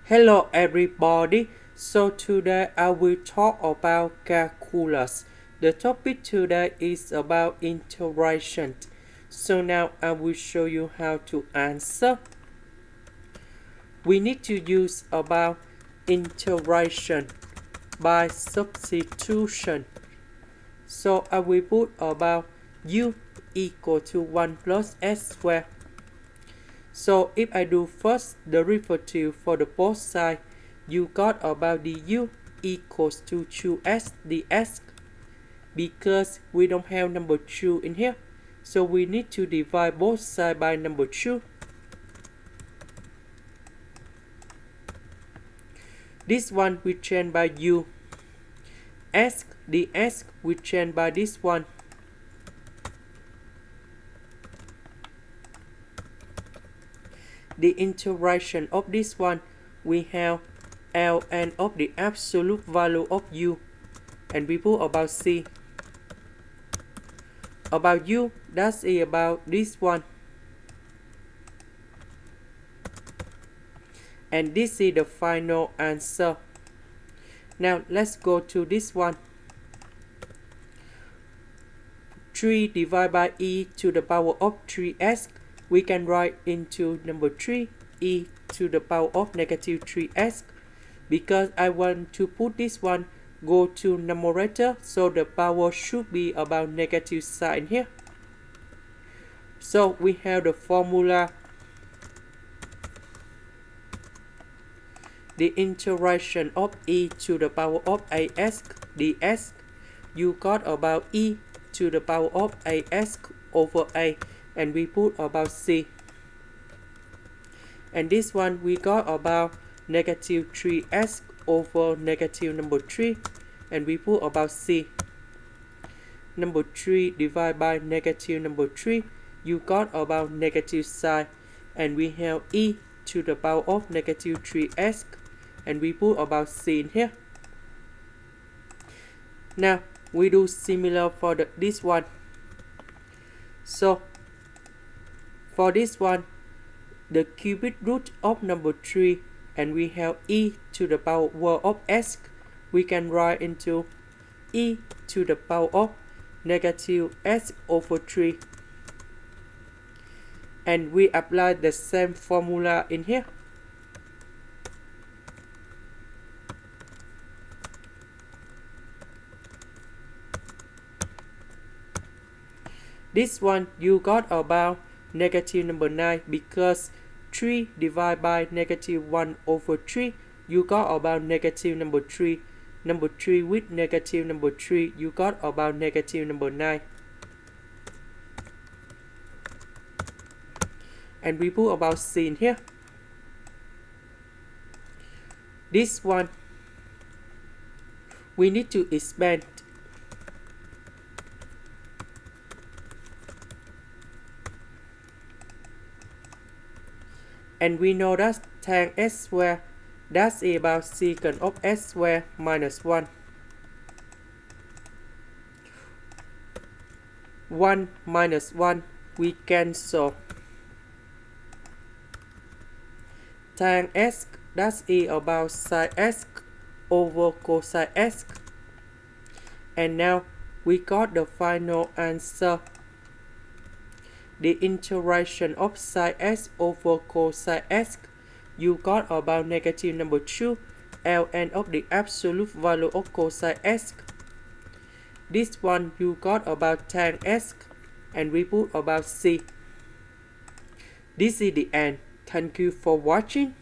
Hello everybody, so today I will talk about calculus. The topic today is about integration. So now I will show you how to answer. We need to use about integration by substitution. So I will put about u equal to 1 plus x squared. So if I do first derivative for the both sides, you got about du equals to 2x dx. Because we don't have number 2 in here, so we need to divide both sides by number 2. This one we change by u. S dx we change by this one. The integration of this one, we have ln of the absolute value of u, and we put about c. About u, that's about this one. And this is the final answer. Now let's go to this one. 3 divided by e to the power of 3x. We can write into number 3 e to the power of negative 3x. Because I want to put this one go to numerator, so the power should be about negative sign here. So we have the formula. The integration of e to the power of ax dx, you got about e to the power of ax over a, and we put about c. And this one we got about negative 3x over negative number 3, and we put about c. Number 3 divided by negative number 3, you got about negative sign, and we have e to the power of negative 3x, and we put about c in here. Now we do similar for this one. So for this one, the cubic root of number 3, and we have e to the power of x, we can write into e to the power of negative x over 3. And we apply the same formula in here. This one you got about negative number 9, because 3 divided by negative 1 over 3, you got about negative number 3. Number 3 with negative number 3, you got about negative number 9. And we put about c in here. This one we need to expand. And we know that tan x squared, that's about secant of x squared minus 1. 1 minus 1, we cancel. Tan x, that's about sine x over cosine x. And now we got the final answer. The integration of sine x over cosine x, you got about negative number 2, ln of the absolute value of cosine x. This one you got about tan x, and we put about c. This is the end. Thank you for watching.